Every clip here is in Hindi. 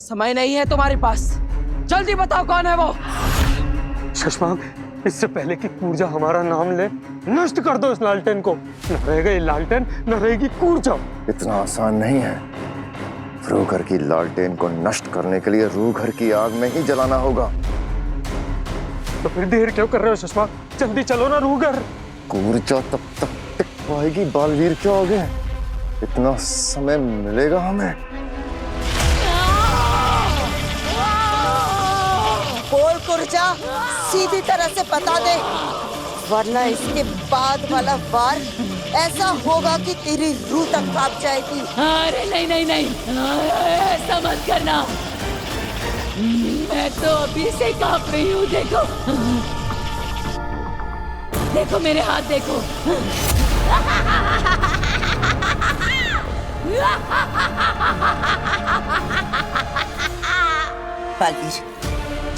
समय नहीं है तुम्हारे पास, जल्दी बताओ कौन है वो। शशांक, इससे पहले कि कूर्जा हमारा नाम ले, नष्ट कर दो इस लालटेन को। न रहेगा ये लालटेन, न रहेगी कूर्जा। इतना आसान नहीं है। रूघर की लालटेन को नष्ट करने के लिए रूघर की आग में ही जलाना होगा। तो फिर देर क्यों कर रहे हो शशांक? जल्दी चलो ना रूघर। कूर्जा तब तक टिक पाएगी बालवीर के आगे? इतना समय मिलेगा हमें? बोल कूर्जा, सीधी तरह से बता दे, वरना इसके बाद वाला वार ऐसा होगा कि तेरी रूह तक कांप जाएगी। अरे नहीं नहीं नहीं, ऐसा मत करना। मैं तो अभी से कांप रही हूँ। देखो देखो मेरे हाथ देखो। बालवीर,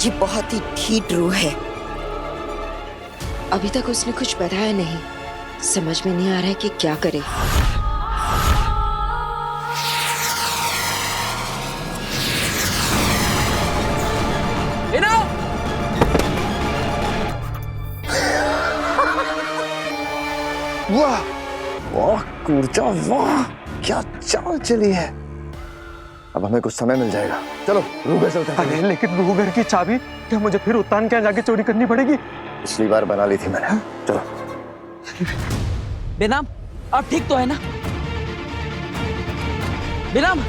ये बहुत ही ढीठ रूह है। अभी तक उसने कुछ बताया नहीं, समझ में नहीं आ रहा है कि क्या करे। वाह वाह कूर्जा, वाह क्या चाल चली है। अब हमें कुछ समय मिल जाएगा। चलो रूघर चलते हैं। अरे लेकिन रूघर की चाबी क्या मुझे फिर उत्तान के यहाँ जाके चोरी करनी पड़ेगी? पिछली बार बना ली थी मैंने। चलो। बेनाम, अब ठीक तो है ना? बेनाम,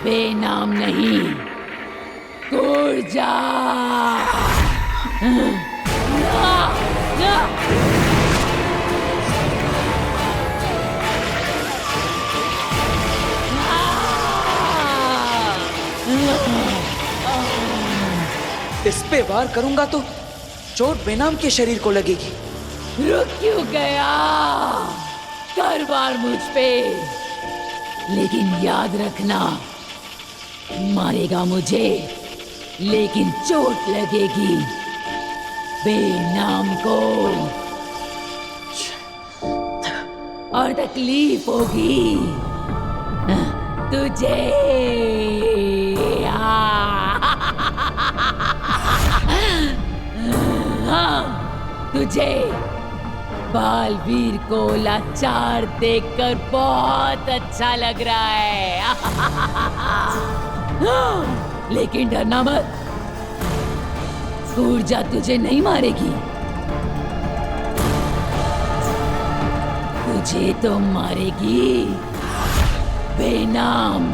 बेनाम नहीं, कूर्जा। इस पे वार करूंगा तो चोट बेनाम के शरीर को लगेगी। रुक क्यों गया? कर वार मुझ पे, लेकिन याद रखना, मारेगा मुझे लेकिन चोट लगेगी बेनाम को और तकलीफ होगी तुझे। तुझे बालवीर को लाचार देखकर बहुत अच्छा लग रहा है। लेकिन डरना मत, कूर्जा तुझे नहीं मारेगी। तुझे तो मारेगी बेनाम,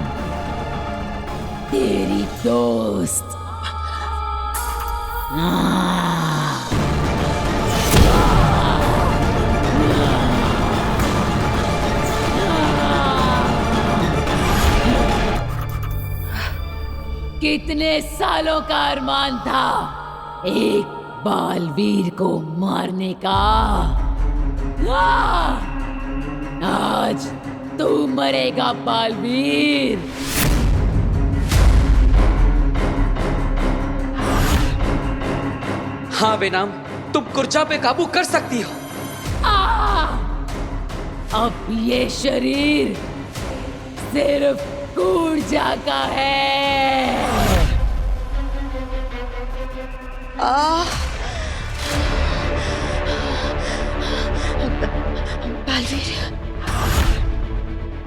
तेरी दोस्त। कितने सालों का अरमान था एक बालवीर को मारने का। आज तू मरेगा बालवीर। हाँ बेनाम, तुम कूर्जा पे काबू कर सकती हो। अब ये शरीर सिर्फ कूर्जा का है।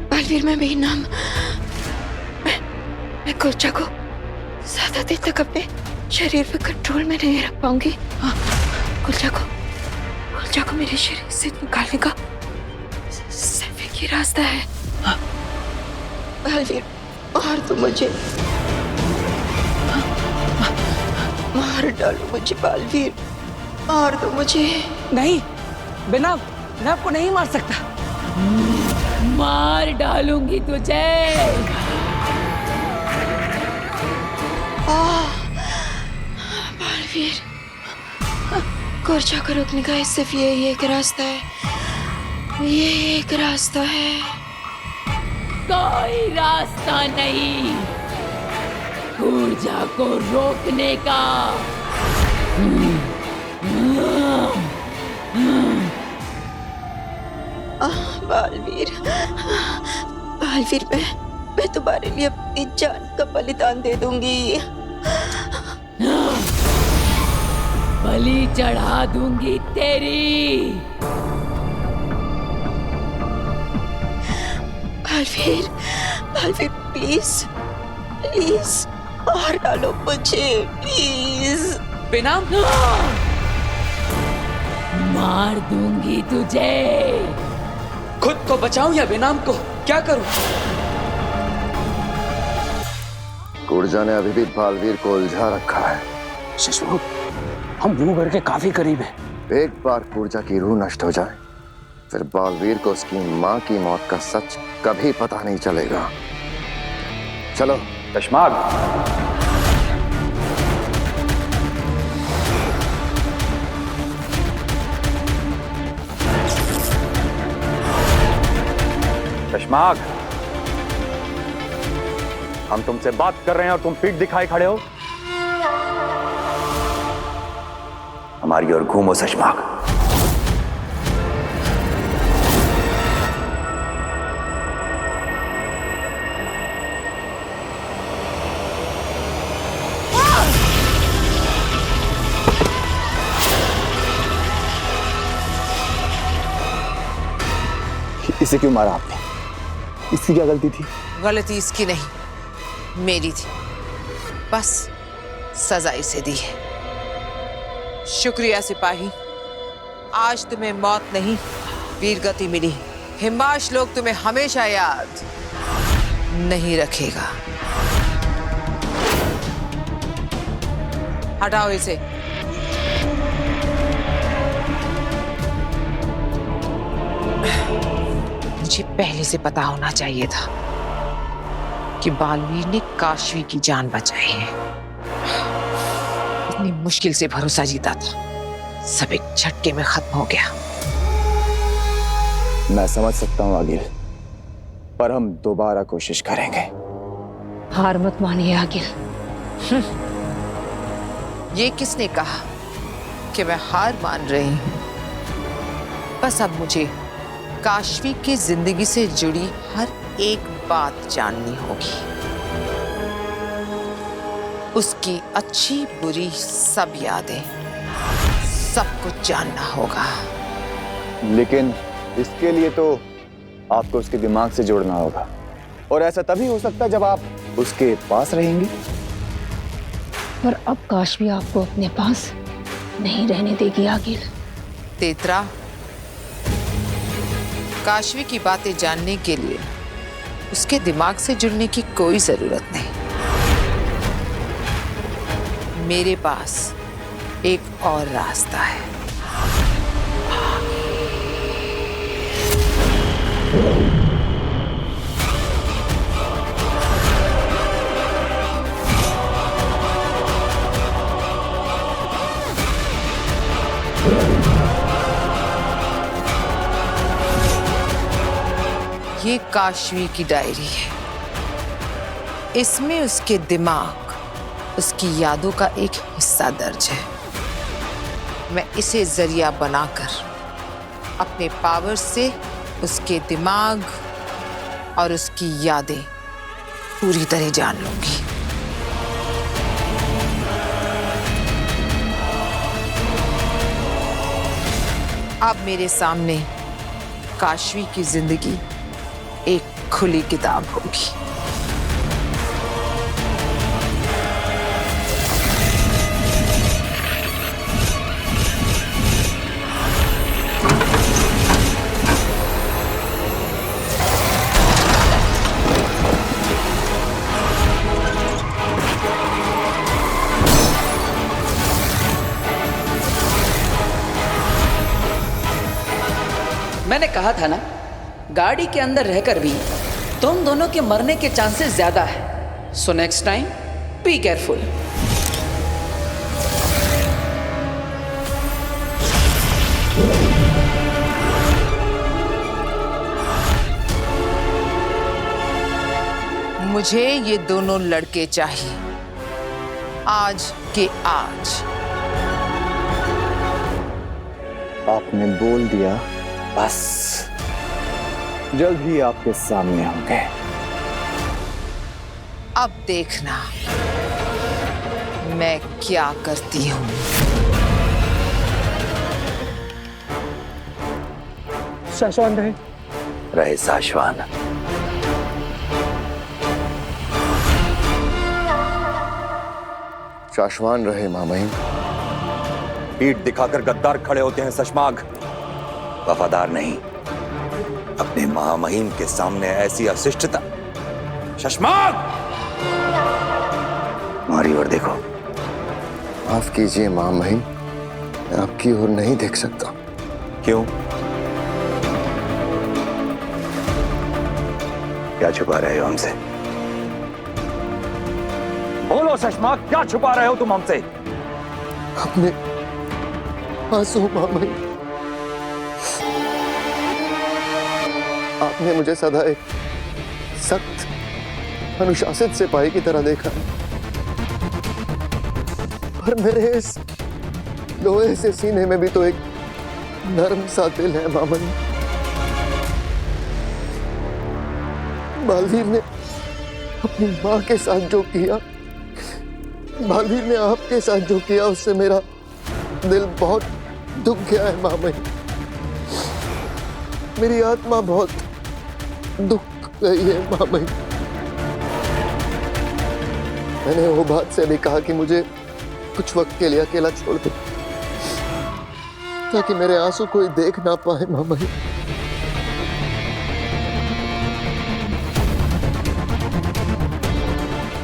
बालवीर, मैं बेनाम, मैं कूर्जा को ज्यादा देर तक अपने शरीर पे कंट्रोल में नहीं रख पाऊंगी। कूर्जा को मेरे शरीर से निकालने का सिर्फ एक ही रास्ता है। बालवीर, मार दो मुझे, मार डालो मुझे बालवीर, मार दो मुझे। नहीं बेनाम, मैं आपको नहीं मार सकता। मार डालूंगी तुझे। बालवीर, कूर्जा को रोकने का सिर्फ यही एक रास्ता है, ये एक रास्ता है। कोई रास्ता नहीं कूर्जा को रोकने का। बालवीर, बालवीर, मैं तुम्हारे लिए अपनी जान का बलिदान दे दूंगी। बलि चढ़ा दूंगी तेरी। बालवीर, बालवीर, प्लीज प्लीज मार डालो मुझे, प्लीज। बेनाम, मार दूंगी तुझे। खुद को बचाऊं या बेनाम को? क्या करूं? कुर्जा ने अभी भी बालवीर को उलझा रखा है। शशमुख, हम वो घर के काफी करीब हैं। एक बार कुर्जा की रूह नष्ट हो जाए, फिर बालवीर को उसकी मां की मौत का सच कभी पता नहीं चलेगा। चलो कशमाग, कशमाग, हम तुमसे बात कर रहे हैं और तुम पीठ दिखाए खड़े हो। हमारी ओर घूमो शशमाग। इसे क्यों मारा आपने? इसकी क्या गलती थी? गलती इसकी नहीं, मेरी थी। बस सजा इसे दी है। शुक्रिया सिपाही, आज तुम्हें मौत नहीं वीरगति मिली। हिमाश लोग तुम्हें हमेशा याद नहीं रखेगा। हटाओ इसे। मुझे पहले से पता होना चाहिए था कि बालवीर ने काशवी की जान बचाई है। इतनी मुश्किल से भरोसा जीता था, सब एक झटके में खत्म हो गया। मैं समझ सकता हूँ आगिल, पर हम दोबारा कोशिश करेंगे। हार मत मानिए आगिल। ये किसने कहा कि मैं हार मान रही हूं? बस अब मुझे काशवी की जिंदगी से जुड़ी हर एक बात जाननी होगी। उसकी अच्छी बुरी सब यादें, सब कुछ जानना होगा। लेकिन इसके लिए तो आपको उसके दिमाग से जोड़ना होगा, और ऐसा तभी हो सकता है जब आप उसके पास रहेंगी। पर अब काशवी आपको अपने पास नहीं रहने देगी आगिल। तेतरा, काशवी की बातें जानने के लिए उसके दिमाग से जुड़ने की कोई जरूरत नहीं। मेरे पास एक और रास्ता है। ये काशवी की डायरी है। इसमें उसके दिमाग, उसकी यादों का एक हिस्सा दर्ज है। मैं इसे जरिया बनाकर अपने पावर से उसके दिमाग और उसकी यादें पूरी तरह जान लूंगी। अब मेरे सामने काशवी की जिंदगी एक खुली किताब होगी। मैंने कहा था ना, गाड़ी के अंदर रहकर भी तुम दोनों के मरने के चांसेस ज्यादा है। So next time be careful. मुझे ये दोनों लड़के चाहिए, आज के आज। आपने बोल दिया, बस। जल्द ही आपके सामने होंगे। अब देखना मैं क्या करती हूँ। शाश्वान रहे। रहे शाश्वान। शाश्वान रहे मामहिम। पीठ दिखाकर गद्दार खड़े होते हैं शशमाग, वफादार नहीं। अपने महामहिम के सामने ऐसी अशिष्टता। शशमाग, हमारी ओर देखो। माफ कीजिए मामहिम, मैं आपकी ओर नहीं देख सकता। क्यों? क्या छुपा रहे हो हमसे? बोलो शशमाग, क्या छुपा रहे हो तुम हमसे? अपने आंसू मामहिम। आपने मुझे सदा एक सख्त अनुशासित सिपाही की तरह देखा है, पर मेरे इस लोहे से सीने में भी तो एक नर्म सा दिल है मामहिम। बालवीर ने अपनी माँ के साथ जो किया, बालवीर ने आपके साथ जो किया, उससे मेरा दिल बहुत दुख गया है मामहिम। मेरी आत्मा बहुत दुख गई है मामहिम। मैंने वो बात से भी कहा कि मुझे कुछ वक्त के लिए अकेला छोड़ दो, ताकि मेरे आंसू कोई देख ना पाए मामहिम।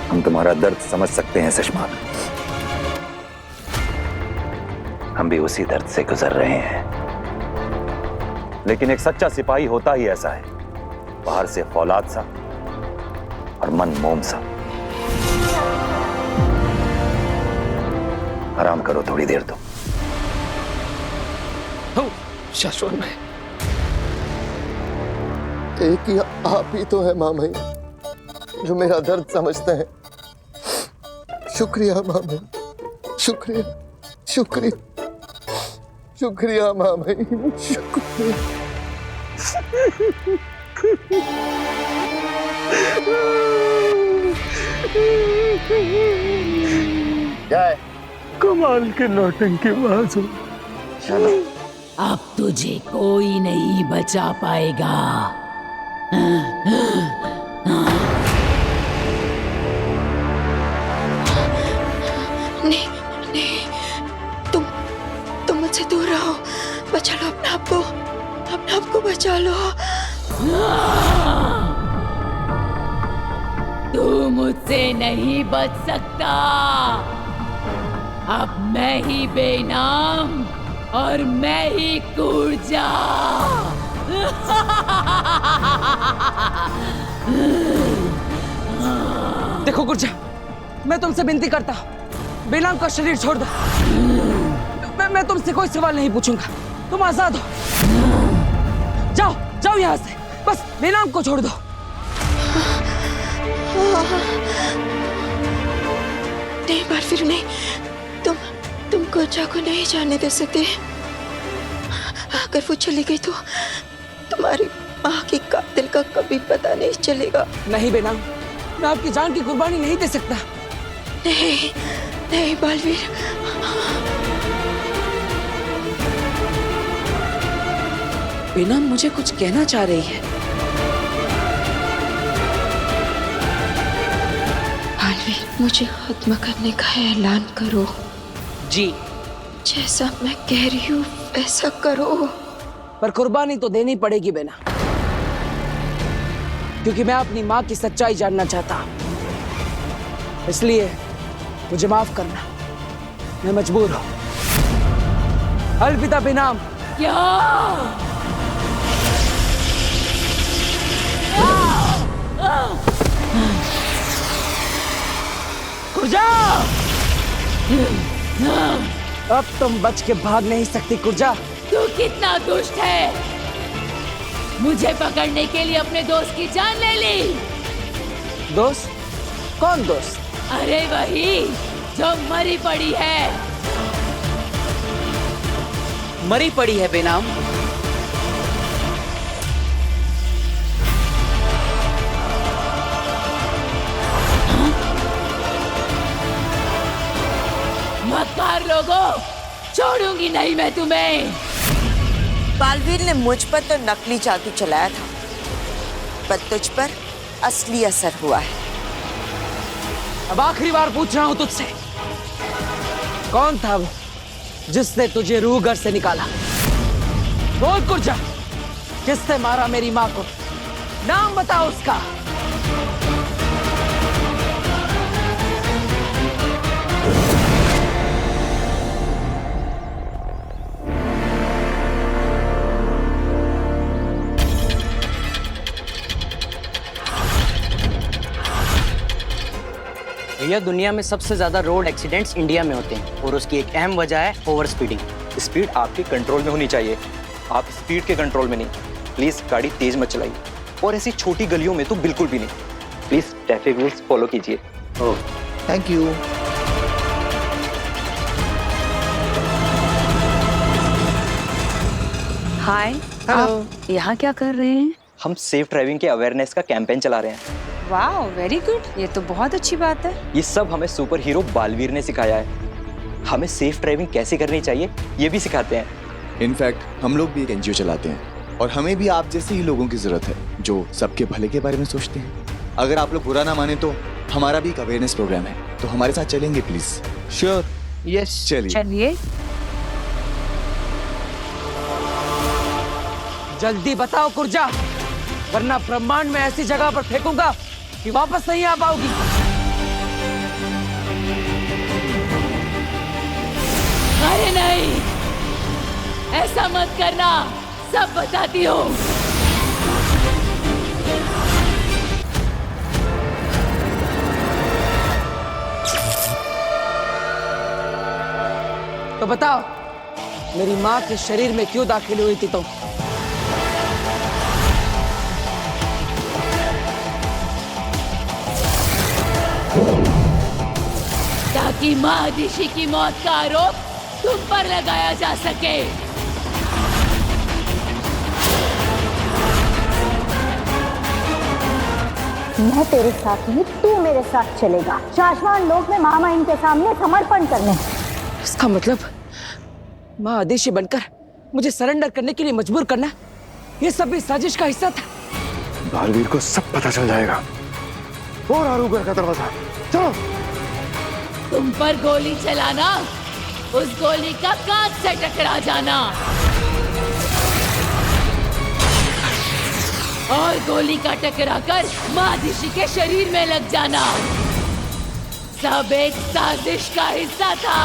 हम तुम्हारा दर्द समझ सकते हैं शशमाग। हम भी उसी दर्द से गुजर रहे हैं। लेकिन एक सच्चा सिपाही होता ही ऐसा है, बाहर से फौलाद सा और मन मोम सा। आराम करो थोड़ी देर तो। शाश्वान में एक ही आप ही तो है मामहिम जो मेरा दर्द समझते हैं। शुक्रिया मामहिम, शुक्रिया, शुक्रिया, शुक्रिया मामहिम, शुक्रिया। क्या है? कमाल के नौटंकी बाज हो। अब तुझे कोई नहीं बचा पाएगा। नहीं नहीं, तुम मुझसे दूर रहो। बचा लो अपने आप को, अपने आप को बचा लो। तू मुझसे नहीं बच सकता। अब मैं ही बेनाम और मैं ही कूर्जा। देखो कुर्जा, मैं तुमसे विनती करता हूँ, बेनाम का शरीर छोड़ दो। मैं तुमसे कोई सवाल नहीं पूछूंगा, तुम आजाद हो। जाओ जाओ यहाँ से, बस बेनाम को छोड़ दो। नहीं बालवीर नहीं, तुम कुर्जा को नहीं जाने दे सकते। अगर वो चली गई तो तुम्हारी माँ की कातिल का कभी पता नहीं चलेगा। नहीं बेनाम, मैं आपकी जान की कुर्बानी नहीं दे सकता। नहीं नहीं बालवीर, बेनाम मुझे कुछ कहना चाह रही है। बालवीर, मुझे खत्म करने का ऐलान करो। जी, जैसा मैं कह रही हूँ वैसा करो। पर कुर्बानी तो देनी पड़ेगी बेना, क्योंकि मैं अपनी माँ की सच्चाई जानना चाहता हूँ। इसलिए मुझे माफ करना, मैं मजबूर हूँ। अलविदा बेनाम। क्या? कुर्जा, अब तुम बच के भाग नहीं सकती कुर्जा। तू कितना दुष्ट है, मुझे पकड़ने के लिए अपने दोस्त की जान ले ली। दोस्त? कौन दोस्त? अरे वही जो मरी पड़ी है। मरी पड़ी है बेनाम? घालोकार लोगों, छोड़ूंगी नहीं मैं तुम्हें। बालवीर ने मुझ पर तो नकली जादू चलाया था, पर तुझ पर असली असर हुआ है। अब आखिरी बार पूछ रहा हूं तुझसे, कौन था वो जिसने तुझे रूह घर से निकाला? बोल कुर्जा, किसने मारा मेरी मां को? नाम बताओ उसका। भैया, दुनिया में सबसे ज्यादा रोड एक्सीडेंट्स इंडिया में होते हैं और उसकी एक अहम वजह है ओवर स्पीडिंग। स्पीड आपके कंट्रोल में होनी चाहिए, आप स्पीड के कंट्रोल में नहीं। प्लीज गाड़ी तेज मत चलाइए, और ऐसी छोटी गलियों में तो बिल्कुल भी नहीं। प्लीज ट्रैफिक रूल्स फॉलो कीजिए। Thank you. हाय, आप यहाँ क्या कर रहे हैं? हम सेफ ड्राइविंग के अवेयरनेस का कैंपेन चला रहे हैं। वाह, वेरी गुड, ये तो बहुत अच्छी बात है। ये सब हमें सुपर हीरो बालवीर ने सिखाया है। हमें सेफ ड्राइविंग कैसे करनी चाहिए ये भी सिखाते हैं। इनफैक्ट हम लोग भी एक एनजीओ चलाते हैं और हमें भी आप जैसे ही लोगों की जरूरत है जो सबके भले के बारे में सोचते हैं। अगर आप लोग बुरा ना माने तो हमारा भी एक अवेयरनेस प्रोग्राम है, तो हमारे साथ चलेंगे प्लीज? श्योर, यस, चलिए। चलिए। जल्दी बताओ कुर्जा, वरना ब्रह्मांड में ऐसी जगह पर फेंकूंगा कि वापस नहीं आ पाओगी। अरे नहीं, ऐसा मत करना, सब बताती हूँ। तो बताओ, मेरी माँ के शरीर में क्यों दाखिल हुई थी तुम? ताकि महादिशी की मौत का आरोप तुम पर लगाया जा सके। मैं तेरे साथ नहीं, तू मेरे साथ चलेगा शाश्वत लोक में महामहिम के सामने समर्पण करने। इसका मतलब माँ आदेशी बनकर मुझे सरेंडर करने के लिए मजबूर करना, ये सब भी साजिश का हिस्सा था। बालवीर को सब पता चल जाएगा। और आरूगर का दरवाजा, चलो। तुम पर गोली चलाना, उस गोली का कांच से टकरा जाना, और गोली का टकराकर महादिशी के शरीर में लग जाना, सब एक साजिश का हिस्सा था।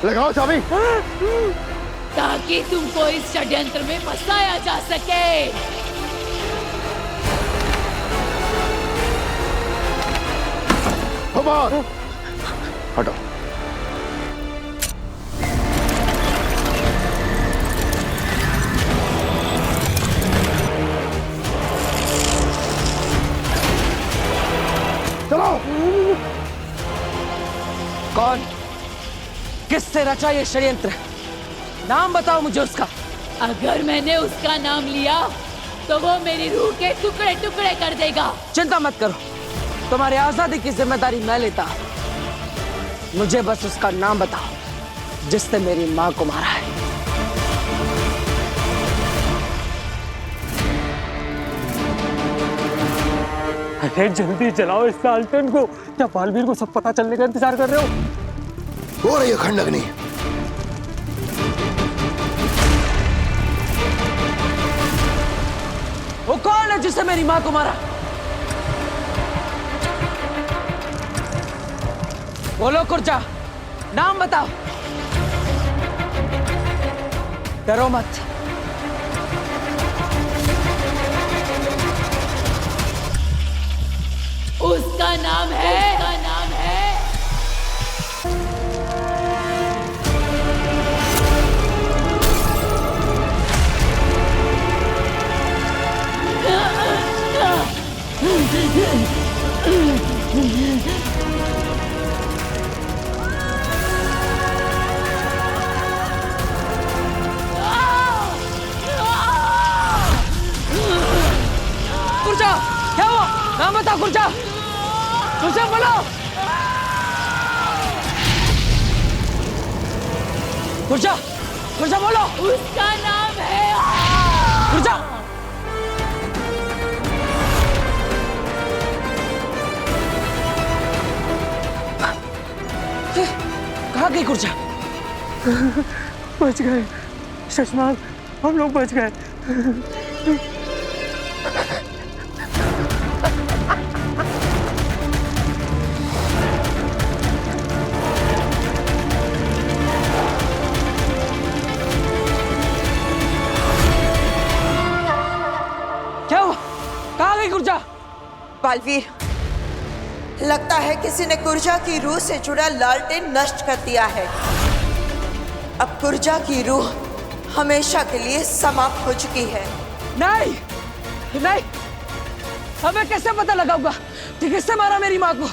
लगाओ चाबी। ताकि तुमको इस षड्यंत्र में फंसाया जा सके। हटो। चलो। कौन, किससे रचा ये षड्यंत्र? नाम बताओ मुझे उसका। अगर मैंने उसका नाम लिया तो वो मेरी रूह के टुकड़े टुकड़े कर देगा। चिंता मत करो, तुम्हारी आजादी की जिम्मेदारी मैं लेता। मुझे बस उसका नाम बताओ जिसने मेरी माँ को मारा है। अरे जल्दी जलाओ इस लालटेन को। क्या बालवीर को सब पता चलने का इंतजार कर रहे हो? हो रही है खंडग्नि। वो कौन है जिसने मेरी माँ को मारा? बोलो कुर्जा, नाम बताओ। डरो मत। उसका नाम है, गुर्जा, क्या हुआ? नाम बता गुर्जा। गुर्जा बोलो। गुर्जा, गुर्जा बोलो। उसका नाम है गुर्जा। कहाँ गई गुर्जा? बच गए शशमाग, हम लोग बच गए। क्या हुआ? कहाँ गई गुर्जा? बालवीर, लगता है किसी ने कुर्जा की रूह से जुड़ा लालटेन नष्ट कर दिया है। अब कुर्जा की रूह हमेशा के लिए समाप्त हो चुकी है। नहीं, नहीं, हमें कैसे पता लगाऊंगा कि किससे मारा मेरी माँ को?